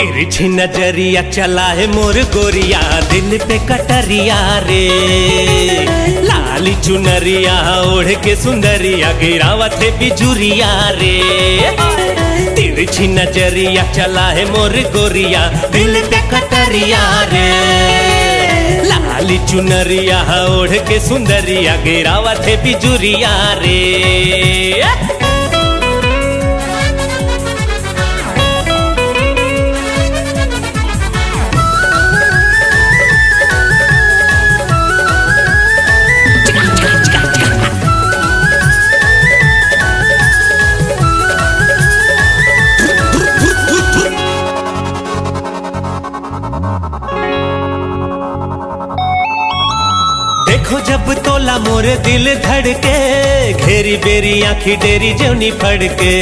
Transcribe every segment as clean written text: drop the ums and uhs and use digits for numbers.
तिरछी नजरिया चला है मोर गोरिया दिल पे कटरिया रे। लाली चुनरिया ओढ़ के सुंदरिया गिरावत है बिजुरिया रे। तिरछी नजरिया चला है मोर गोरिया दिल पे कटरिया रे। लाली चुनरिया ओढ़ के सुंदरिया गिरावत है बिजुरिया रे। देखो जब तोला मोरे दिल धड़के घेरी बेरी आँखी डेरी जौनी फड़के।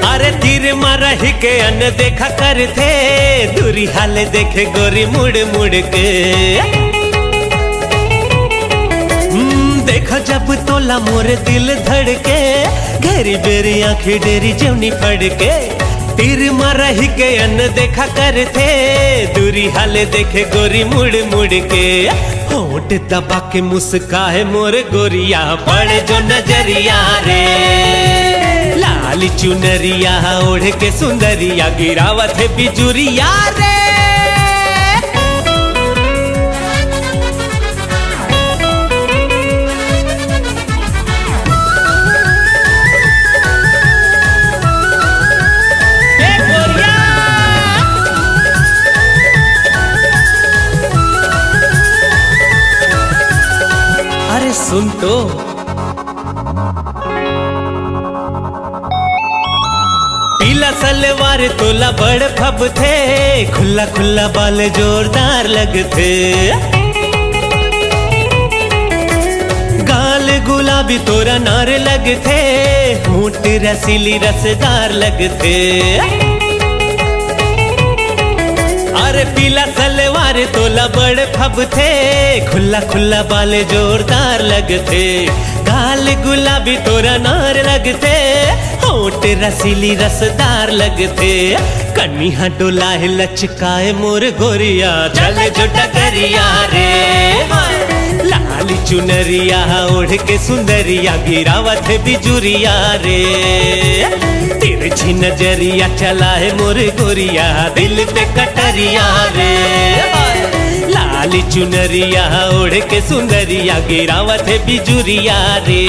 अरे तीर मारा ही के अन्न देखा करते दूरी हाले देखे गोरी मुड़ मुड़ के। देखो जब तोला मोरे दिल धड़के घेरी बेरी आँखी डेरी जौनी फड़के। तीर मारा ही के अन्न देखा करते दूरी हाले देखे गोरी मुड़ मुड़ के। होंठ दबा के मुस्काए मोर गोरिया पड़े जो नजरिया रे। लाली चुनरिया ओढ़ के सुंदरिया गिरावत है बिजुरिया रे। अरे सुन तो पीला सलवार तोला बड़ फब थे खुला खुला बाल जोरदार लगते। गाल गुलाबी तोरा नार लगते होंठ रसीली रसदार लगते। अरे पीला सलवार तोला बड़ फब थे खुला खुला बाल जोरदार लगते। गाल गुलाबी तोरा नार लगते होंठ रसीली रसदार लगते। कन्या डोला है लचकाए मोर गोरिया चले जो डगरिया रे। लाली चुनरिया ओढ़ के सुंदरिया गिरावत है बिजुरिया रे। तिरछी नजरिया चला है मोर गोरिया दिल पे कटरिया रे। लाली चुनरिया ओढ़ के सुंदरिया गिरावत है बिजुरिया रे।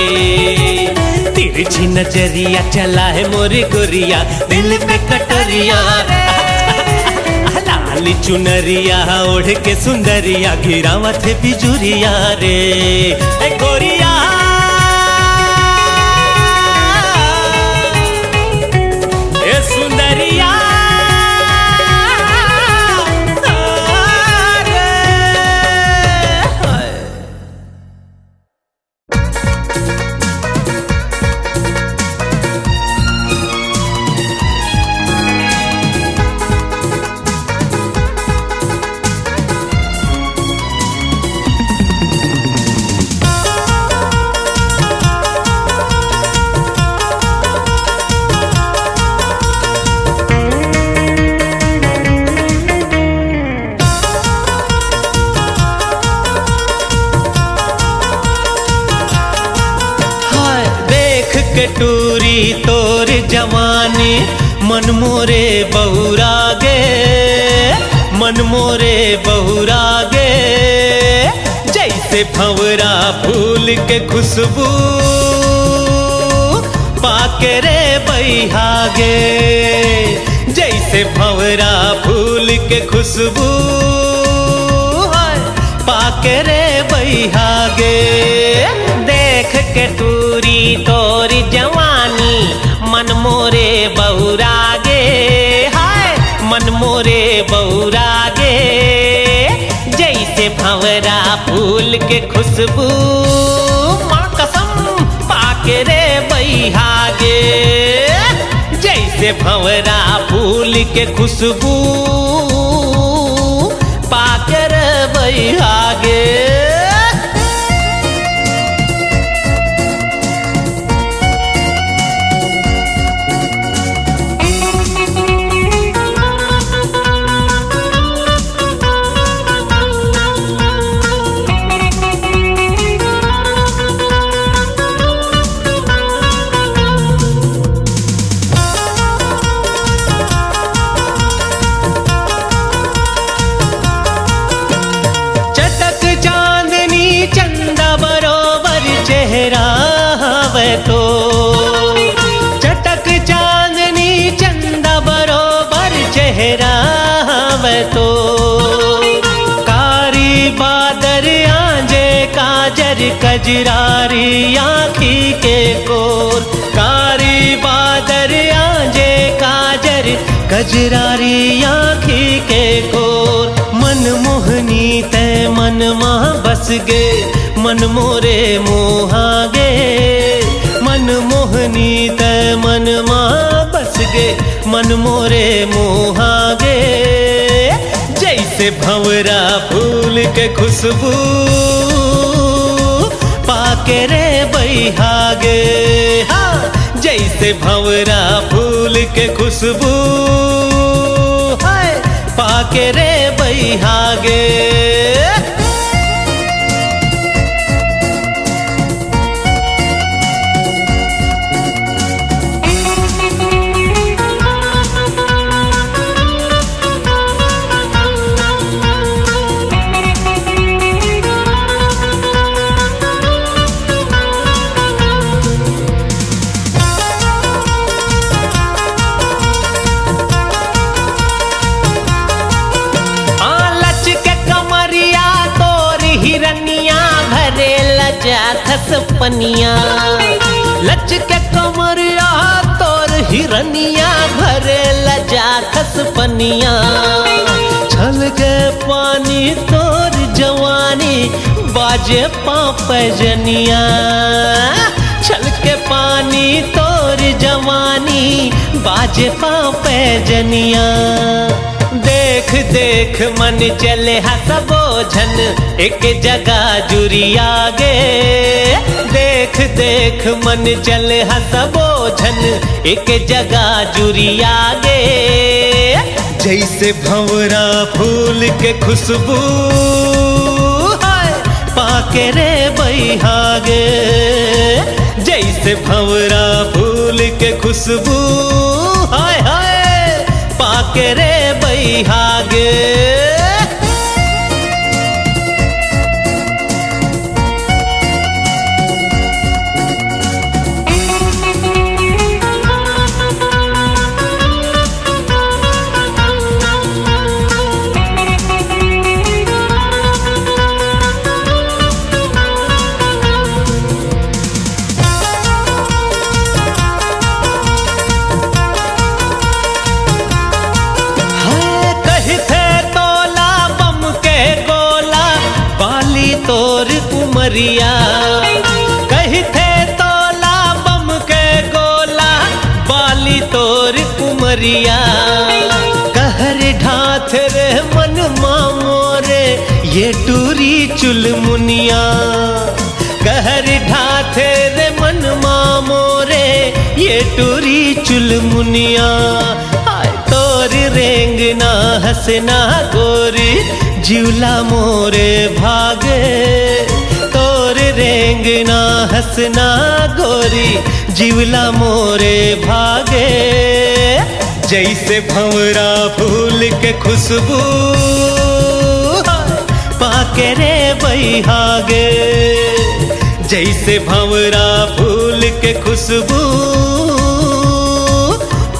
तिरछी नजरिया चला है मोर गोरिया दिल पे कटरिया रे। लाली चुनरिया ओढ़ के सुंदरिया गिरावत है बिजुरिया रे। ए गोरिया ए सुंदरिया टूरी तोर जवानी मन मोरे बहुरागे मन मोरे बहुरागे। जैसे भंवरा फूल के खुशबू पाके रे बैहागे। जैसे भंवरा फूल के खुशबू पाके रे बैहागे। देख के टूरी तोरी जवानी मन मोरे बहुरागे हाय मन मोरे बहुरागे। जैसे भंवरा फूल के खुशबू माँ कसम पाके रे बैहागे। जैसे भंवरा फूल के खुशबू पाके रे बैहागे। लहरावे तो कारी बादर आंजे काजर कजरारी आँखी के कोर कारी बादर आंजे काजर कजरारी आँखी के कोर मन मोहनी ते मन माँ बस गे मन मोरे मोहागे मन मोहनी ते मन माँ बस गे मन मोरे मोहागे जैसे भंवरा फूल के खुशबू पाके रे बैहागे हाँ जैसे भंवरा फूल के खुशबू हाय पाके रे बैहागे पनिया लच के कमरिया तोर हिरनिया भरे लजा खस पनिया छल के पानी तोर जवानी बाजे पाँव जनिया छल के पानी तोर जवानी बाजे पाँव जनिया देख देख मन चले हसबो झन एक जगह जुरिया गे देख देख मन चले हसबो झन एक जगह जुरिया गे जैसे भंवरा फूल के खुशबू हाय पाके रे बैहागे जैसे भंवरा फूल के खुशबू हाय हाय पाके रे बैहागे तोर उमरिया कही थे तोला बम के गोला बाली तोर उमरिया कहर ढाथ रे मन मामोरे ये टूरी चुलमुनिया कहर ढाथ रे मन मामोरे ये टूरी चुलमुनिया हाय तोर रेंगना हंसना गोरी जिवला मोरे भागे तोर रेंगना हंसना गोरी जिवला मोरे भागे जैसे भंवरा फूल के खुशबू पाके रे बैहागे जैसे भंवरा फूल के खुशबू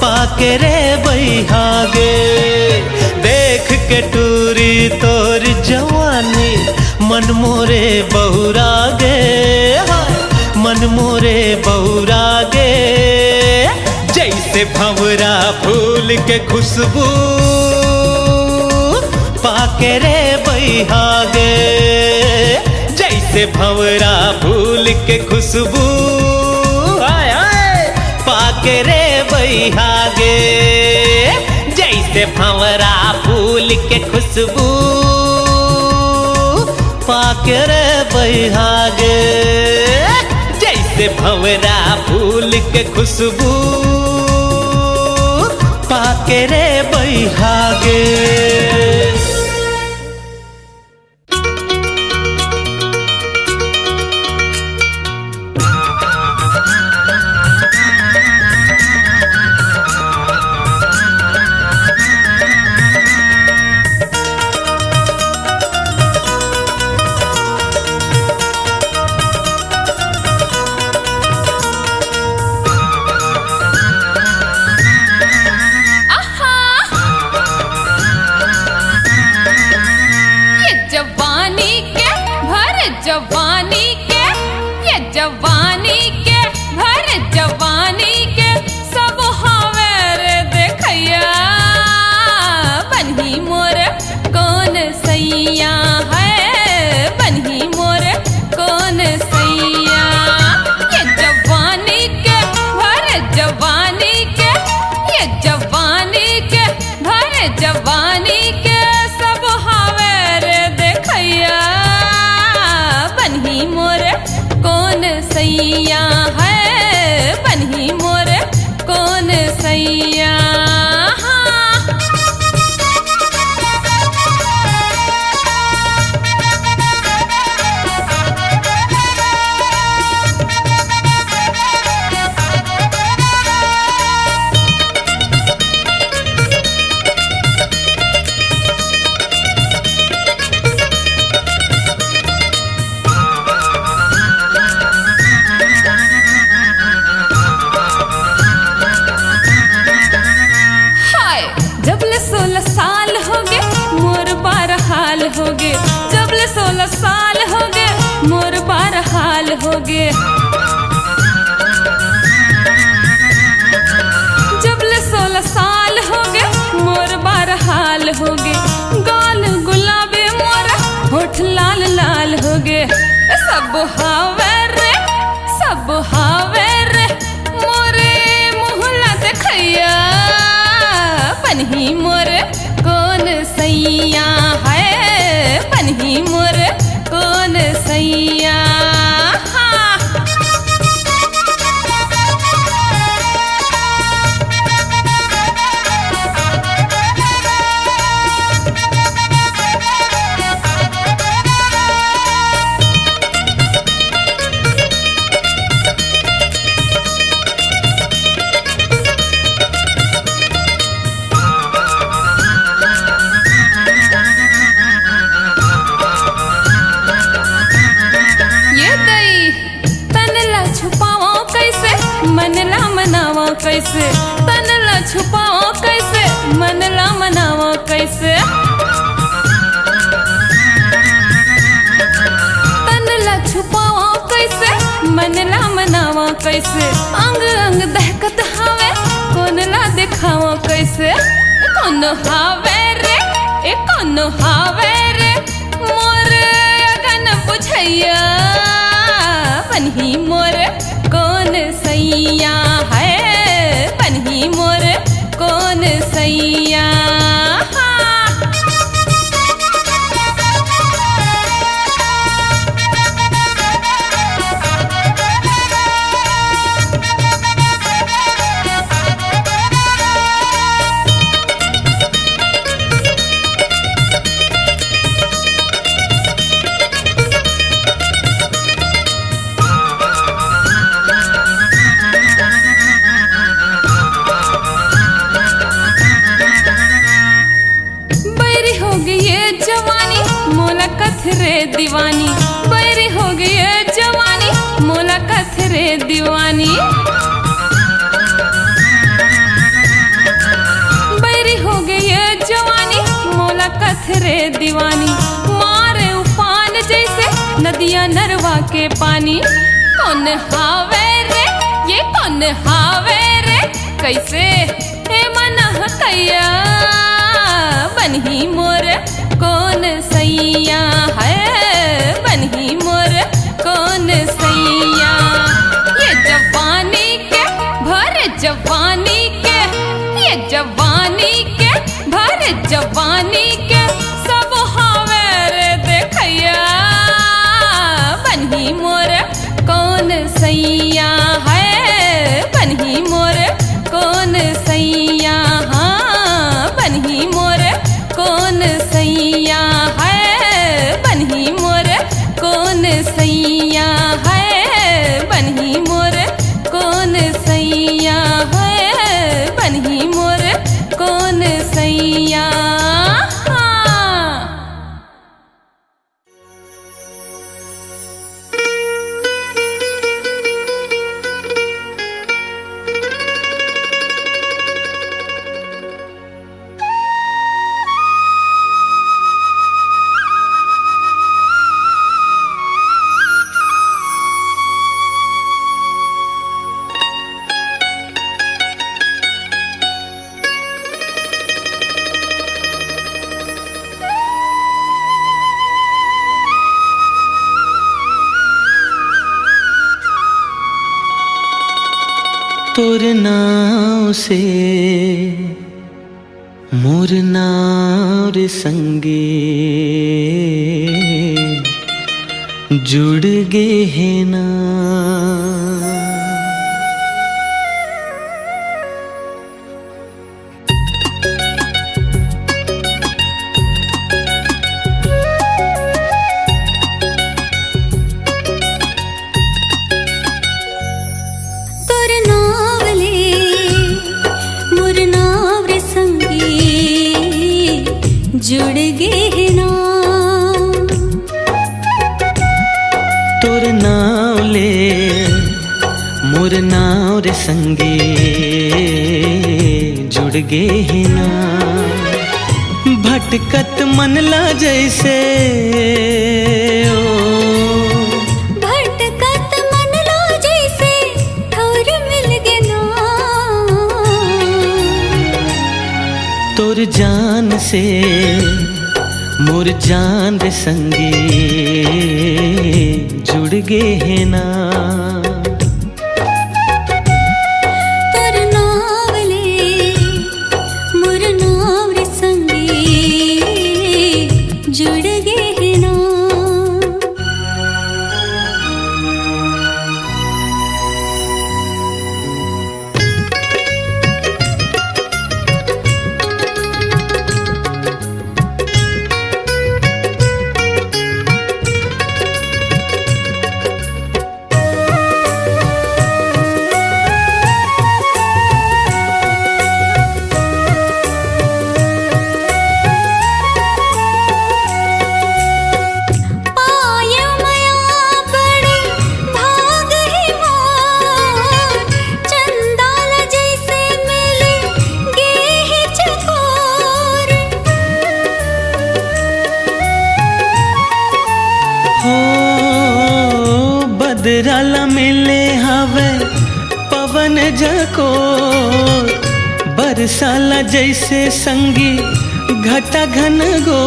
पाके रे बैहागे देख के टूरी तोर जवानी मन मोरे बहुरागे मन मोरे बहुरागे जैसे भंवरा फूल के खुशबू पाके रे बैहागे जैसे भंवरा फूल के खुशबू आय आय पाके रे बैहागे जैसे भंवरा फूल के खुशबू पाके रे बैहागे जैसे भंवरा फूल के खुशबू पाके रे बैहागे साल हो गे मोर बार हाल हो गे। जब ले 16 साल हो गे मोर बार हाल हो गे। गाल गुलाबी मोर होठ लाल लाल हो गे। सब हावे रे सब हावे रे मोरे मुहला देखैया पन्ही मोर कौन सैया है पन्ही मोर कौन सैया। मनला मनावा कैसे तनला छुपाओ कैसे मनला मनावा कैसे। तनला छुपाओ कैसे मनला मनावा कैसे। अंग अंग दहकत हावे कोनला दिखावा कैसे। कौन हावे रे ए कौन हावे रे मोर अगन बुझैया पन्ही मोर कौन सैया है पन्ही मोर कौन सैया। रे दीवानी बैरी हो गई है जवानी मोला कथरे दीवानी। बैरी हो गई है जवानी मोला कथरे दीवानी। मारे उफान जैसे नदियां नरवा के पानी। कौन हावे रे ये कौन हावे रे कैसे हे मना कैया बन्ही मोर कौन सैया है बन्ही मोर कौन सैया। ये जवानी के भर जवानी के ये जवानी के भर जवानी के सब हावे रे देखैया बन्ही मोर कौन सैया है बन्ही मोर कौन सैया। हाँ बन्ही मोर कौन सैया है बन्ही मोर कौन सैया है बन्ही मोर कौन सैया है बन्ही मोर कौन सैया। तोर नाव से मोर नाव रे संगे जुड़ गे है ना। जुड़ गे ना तोर नाव ले मोर नाव रे संगे जुड़ गे ना। भटकत मन ला जैसे ओ भटकत मन ला जैसे ठौर मिल गे ना तोर जान से मोर जान रे संगे जुड़ गे है ना तोर नाव ले मोर नाव रे संगे जुड़ गे है ना बदराला मिले हवे पवन जको बरसाला जैसे संगी घटा घन गो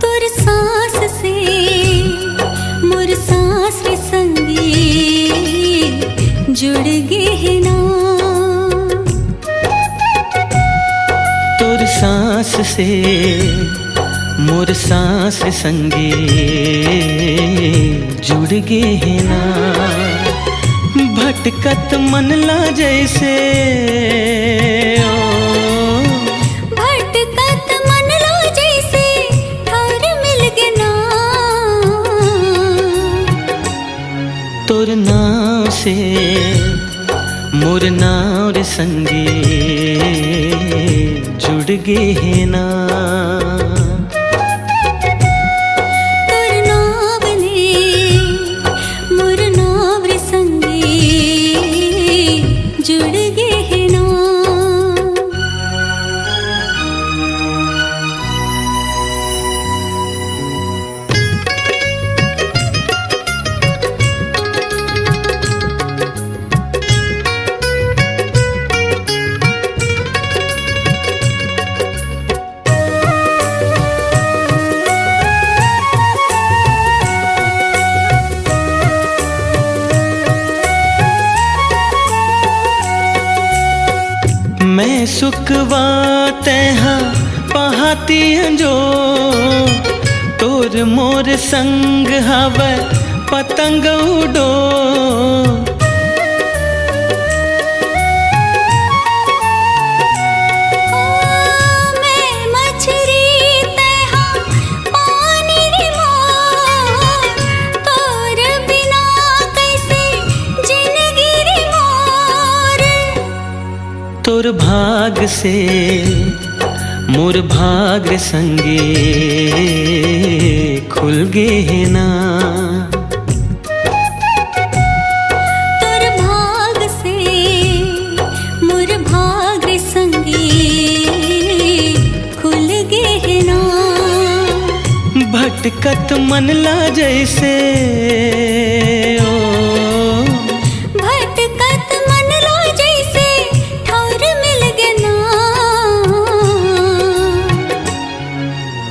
तोर सांस से मोर सांस रे संगी जुड़ गे है ना तोर सांस से मोर सांस संगे जुड़ गे है ना भटकत मन ला जैसे ओ भटकत मन ला जैसे ठौर मिल गे ना तोर नाव से मोर नाव रे संगे जुड़ गे है ना मैं सुखवा तेहा पहाती जो तोर मोर संग हवे पतंग उडो मैं मछरी तेहा पानी रे मोर तोर बिना कैसे जिंदगी रे मोर तोर भाग से मोर भाग संगे खुल गे है ना तोर भाग से मोर भाग संगे खुल गे है ना भटकत मन ला जैसे ओ भटकत मन ला जैसे ठौर मिल गे ना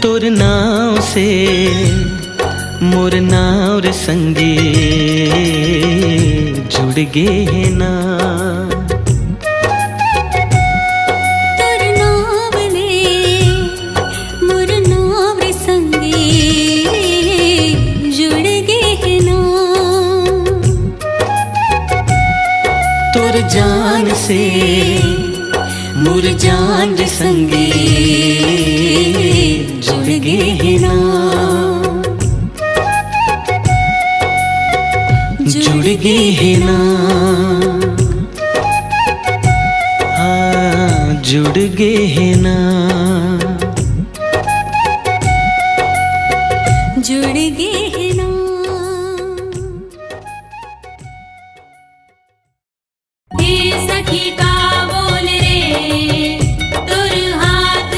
तोर नाव से मोर नाव रे संगे जुड़ गे है ना तोर नाव ले मोर नाव रे संगे जुड़ गे है ना तोर जान से मोर जान रे संगे जुड़ गे है ना जुड़ गे है ना हाँ जुड़ गे है ना जुड़ गे है ना हे सखी का बोल रे तुर हाथ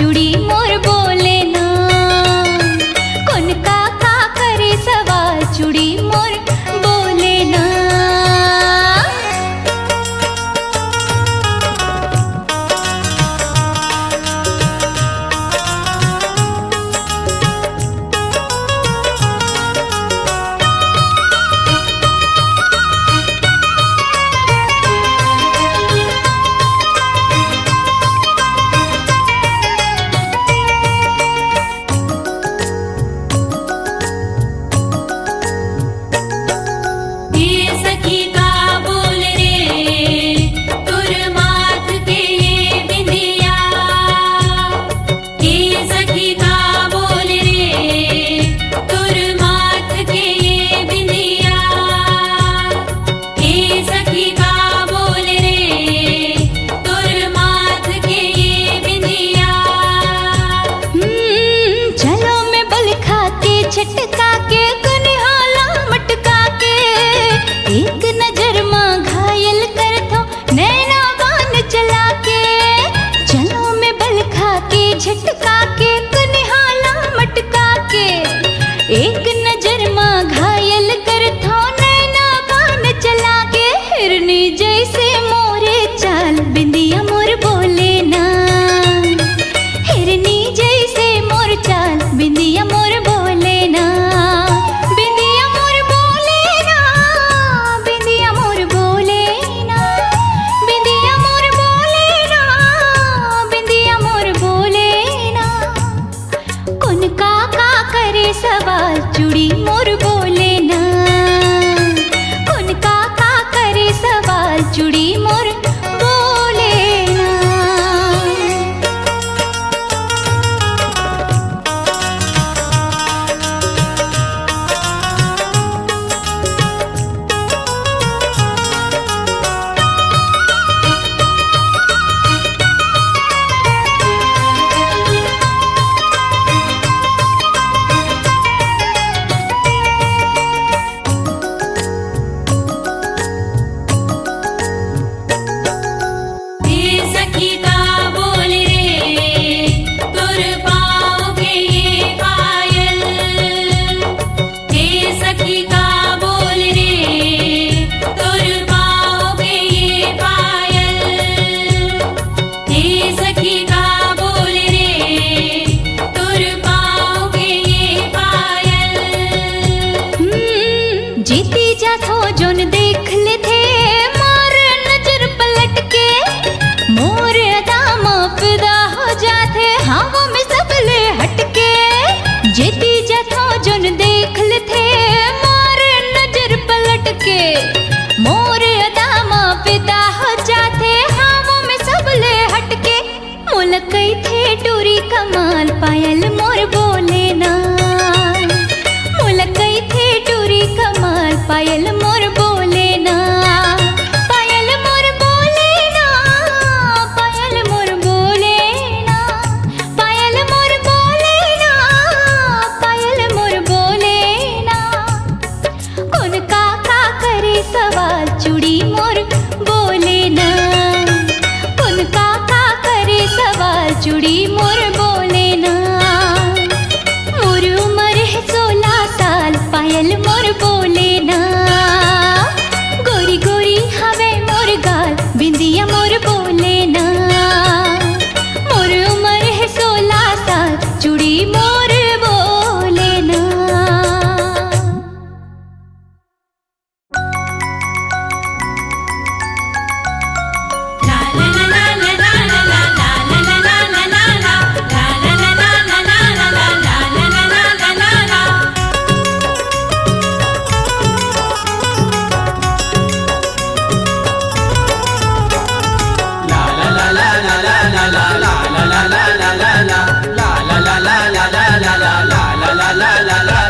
चूड़ी मोर बोले ना। कौन का करे सवाल चूड़ी मोर बोले ना। छटका के कनिहाला मटका के एक नजर में घायल कर थो नैना बान चला के। चलो में बल खा के झटका के कनिहाला मटका के एक नजर में घायल कर थो नैना बान चला के। हिरनी जैसे मोरे चाल बिंदिया मोर बोले ना। हिरनी जैसे मोर चाल बिंदिया मोर बोले ना। बिंदिया मोर बोले ना। बिंदिया मोर बोले ना। बिंदिया मोर बोले ना। बिंदिया मोर बोले ना। कौन का करे सवाल चूड़ी मोर बोले ना। कौन का करे सवाल चूड़ी मोर बोले ना। जीती जाथो जोन देख ले थे मोर नजर पलट के। मोर अदाम फिदा हो जाते हवा में सबले हटके। जीती जाथो जोन देख ले थे मोर नजर पलट के। मोर अदाम फिदा हो जाते हवा में सबले हटके। मुलकई थे टूरी कमाल पायल मोर बोले ना। मुलकई थे टूरी कमाल पायल मोर बोले ना। पायल मोर बोले ना। पायल मोर बोले ना। पायल मोर बोले ना। पायल मोर बोले ना। कौन का करे सवाल चूड़ी मोर बोले ना। कौन का करे सवाल चूड़ी मोर बोले ना। मोर उम्र है 16 साल पायल मोर बोले ना। गोरी गोरी हवे मोर गाल बिंदिया मोर बोले ना। मोर उम्र है 16 साल चूड़ी मोर बोले ना।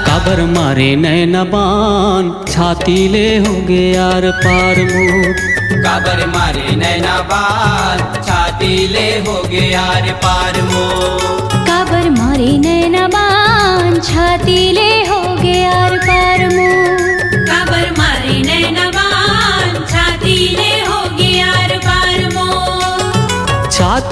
काबर मारे नैना बान छाती ले हो गए यार पार मोर। काबर मारे नैना बान छाती ले हो गए यार पार मोर। काबर मारे नैना बान छाती ले हो गए यार पार मोर। काबर मारे नैना बान छाती ले हो गए यार पार मोर। छाती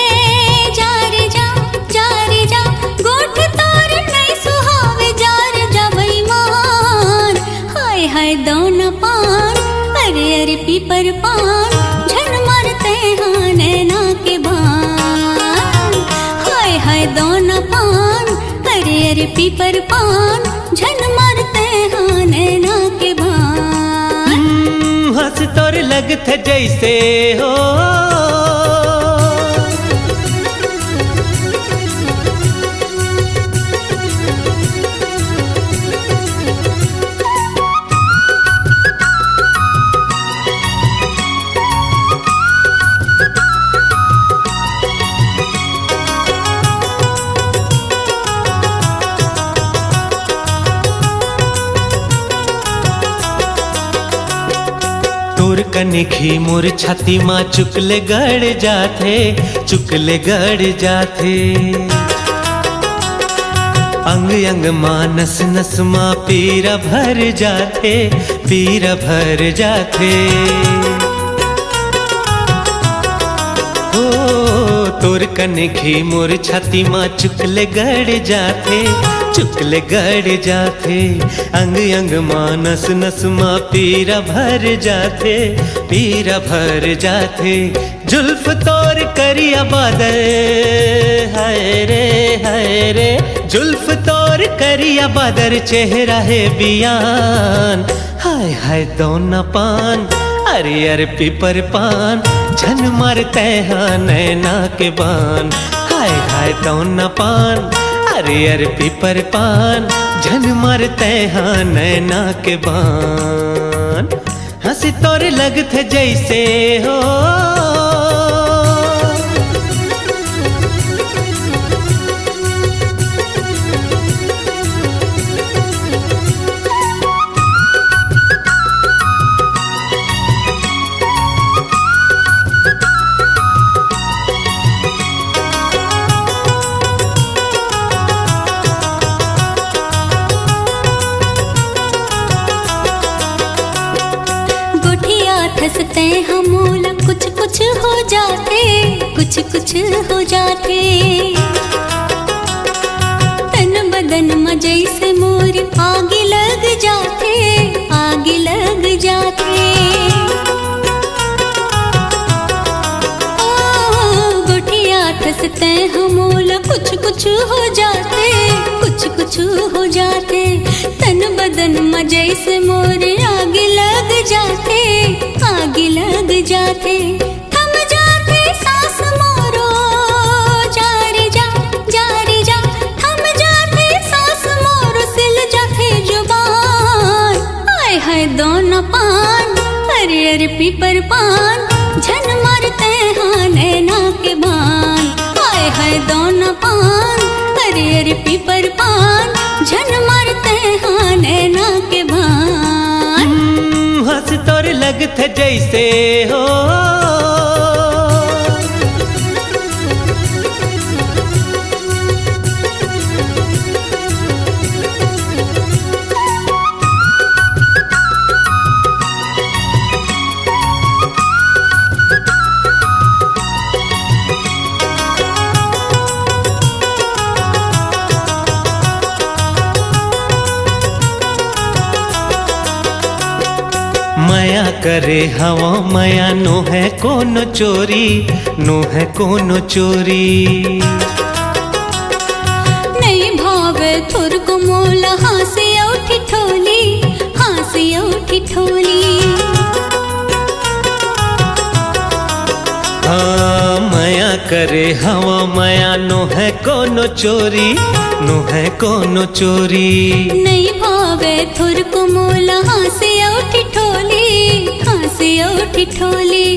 अरे पीपर पान झन मारते हाँ नैना के बान। हंस तोर लगत जैसे हो तोर कनिखी मोर छाती माँ चुकले गड़ जाथे, चुकले गड़ जाथे। अंग अंग माँ नस नस माँ पीरा भर जाथे, पीरा भर जाथे। ओ तोर कनिखी मोर छाती माँ चुकले गड़ जाथे, चुकले गड़ जाथे। अंग अंग माँ नस नस माँ पीरा भर जाथे, पीरा भर जाथे। जुल्फ तोर करिया बादल हाय रे जुल्फ तोर करिया बादर चेहरा है बियान। हाय हाय दोना पान अरे अरे पीपर पान झन मारते हाँ नैना के बान। हाय हाय दोना पान अरे अरे पीपर पान झन मारते हाँ नैना के बान। हंसी तोर लगत जैसे हो हंसते हम मोला कुछ कुछ हो जाते, कुछ कुछ हो जाते। तन बदन में जैसे मोर आग लग जाते, आग लग जाते। ओ गोटिया हंसते हम मोला कुछ कुछ हो जाते, कुछ कुछ हो जाते। तन बदन में जैसे मोर आग लग जाते, आग लग जाते। थम जाते सांस मोरो जा रे जा, जा रे जा। थम जाते सांस मोरो सिल जाते जुबान। आय हाय दोना पान अरे अरे पीपर पान झन मारते हाँ नैना के बान। आय हाय दोना पान अरे अरे पीपर पान झन मारते हाँ नैना के बान। हंस तोर लगत जैसे हो माया करे हवा माया नो है कोनो चोरी, नो है कोनो चोरी। नहीं भावे थुर को मोला हाँसी उठी ठोली, हाँसी उठी ठोली। हाँ माया करे हवा माया नो है कोनो चोरी, नो है कोनो चोरी। नहीं भावे थुर को मोला हाँसी उठी ठोली, हाँसी उठी ठोली।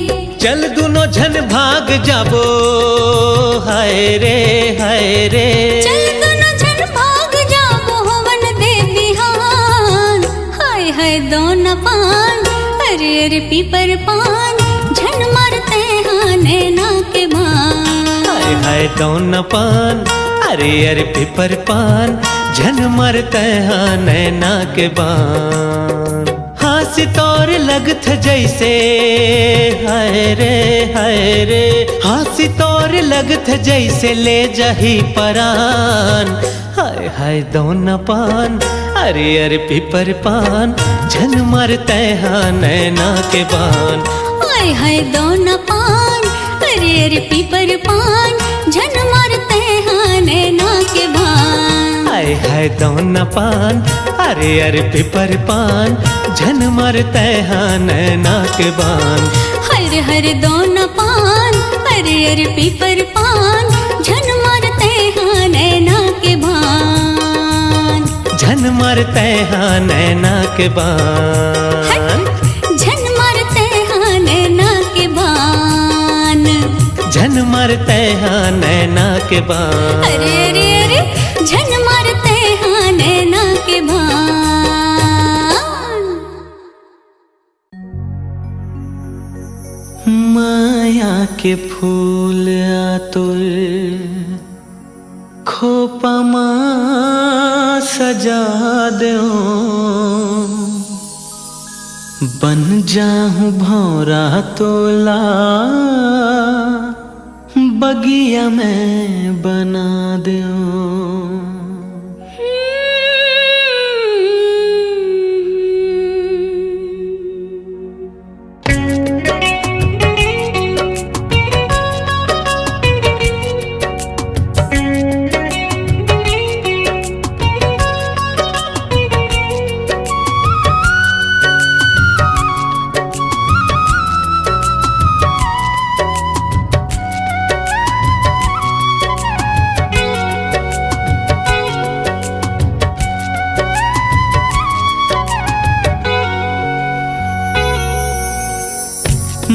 चल दोनों झन भाग जाबो हाय रे हाय रे। चल दोनों झन भाग जाबो हवन दे बिहान। हाय हाय दोना पान अरे अरे पीपर पान झन मारते हाँ नैना के बान। हाय हाय दोना पान अरे अरे पीपर पान झन मारते हाँ नैना के बान। हंसी तोर लगत जैसे हाय रे हंसी तोर लगत जैसे ले जाही परान। हाय हाय दोना पान अरे अरे पीपर पान झन मारते हाँ नैना के बान। हाय हाय दोना पान अरे अरे पीपर पान झन मारते हाँ नैना के बान। हाय हाय दौना पान, अरे अरे पिपर पान, झन मारते हाँ नैना के बान। हर हर दोना पान, अरे अरे पीपर पान, झन मारते हाँ नैना के बान। झन मारते हाँ नैना के बान। झन मारते हाँ नैना के बान। झन मारते हाँ नैना के बान। अरे अरे अरे झन मारते हाँ नैना के बान। माया के फूल आतुर खोपा माँ सजा दो, बन जाऊं भौरा तोला बगिया में बना दो।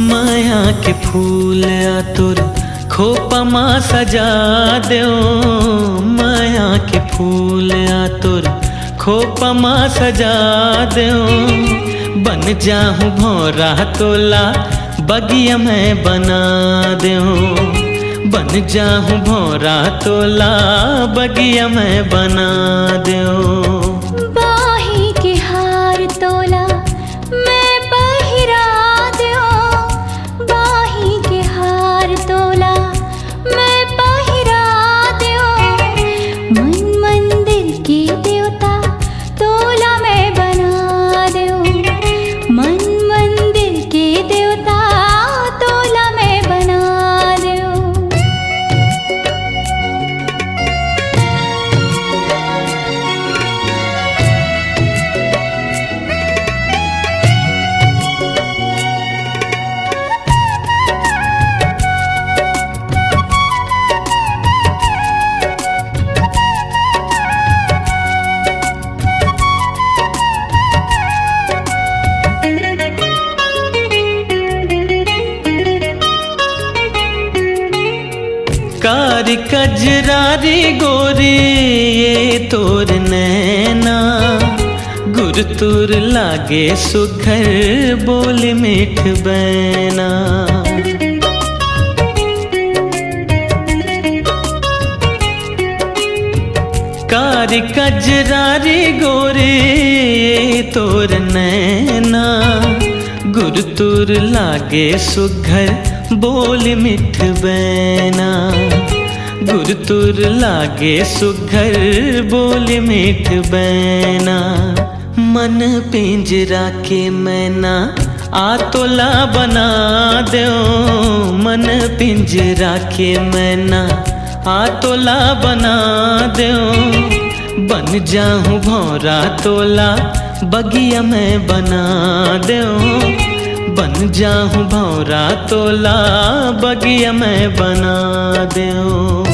माया के फूल आतुर खोपा माँ सजा दो, माया के फूल आतुर खोपा माँ सजा दो, बन जाऊं भौरा तोला बगिया में बना दो। बन जाऊं भौरा तोला बगिया में बना दो। बाही के हार तोला मैं पहिरा दो, बाही के हार तोला मैं पहिरा दो। मन मंदिर के देवता तोला मैं बना दो, मन मंदिर के देवता तोला मैं बना दो। कारी कजरारी गोरी ये तोर नैना, गुरतुर लागे सुघर बोल मीठ बैना। कारी कजरारी गोरी ये तोर नैना, गुरतुर लागे सुघर बोल मिठ बैना। गुरतुर लागे सुघर बोल मिठ बैना। मन पिंजरा के मैना आतोला बना दो, मन पिंजरा के मैना आतोला बना दो। बन जाऊं भौरा तोला बगिया में बना दो, बन जाऊं भौरा तोला बगिया में बना दो।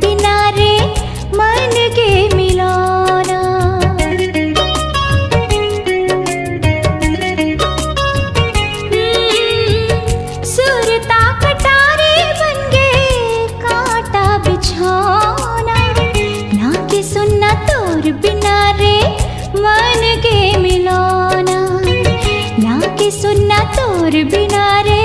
बिना रे मन के मिलाना, सुरता कटारे बन गए कांटा बिछाना। लागे सुनना तोर बिना रे मन के मिलाना, लागे सुनना तोर बिना रे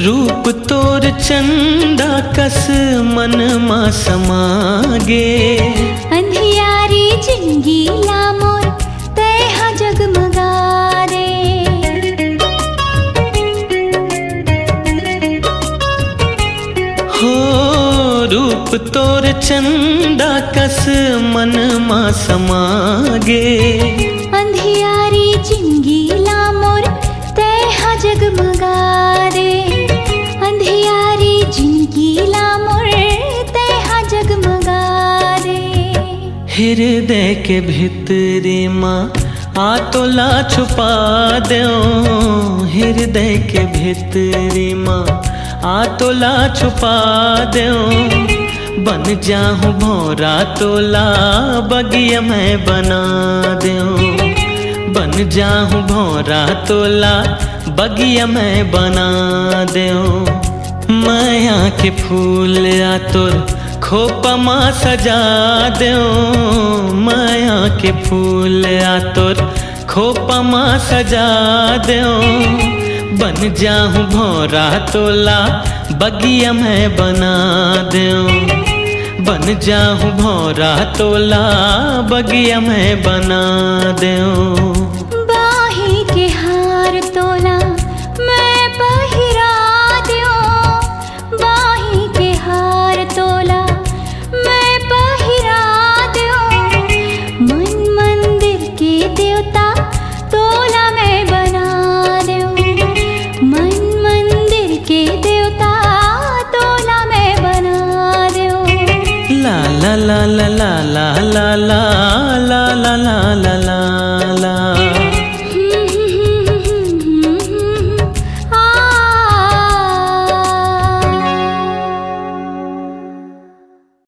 रूप तोर चंदा कस मन मा समागे अंधियारी जिंदगी ला मोर तेहा जगमगा दे हो रूप तोर चंदा कस मन मा समागे अंधियारी जिंदगी ला मोर तेहा जगमगा दे अंधियारी जिंदगी ला मोर तेहा जगमगा दे हृदय के भीतरी माँ आ तोला छुपा दो हृदय के भीतरी माँ आ तोला छुपा दो बन जाऊं भौरा तोला बगिया मैं बना दूं बन जाऊं भौरा तोला बगिया मैं बना दूं माया के फूल आ तोर खोपा माँ सजा दूं माया के फूल आ तोर खोपा माँ सजा दूं बन जाऊं भौरा तोला बगिया मैं बना दूं बन जाऊं भौरा तोला बगिया मैं बना दूं बाही के हार तोला मैं पहिरा दूं बाही के हार तोला मैं पहिरा दूं मन मंदिर के देवता तोला मैं बना दूं मन मंदिर के देवता तोला मैं बना दूं la la la la la la la la la la la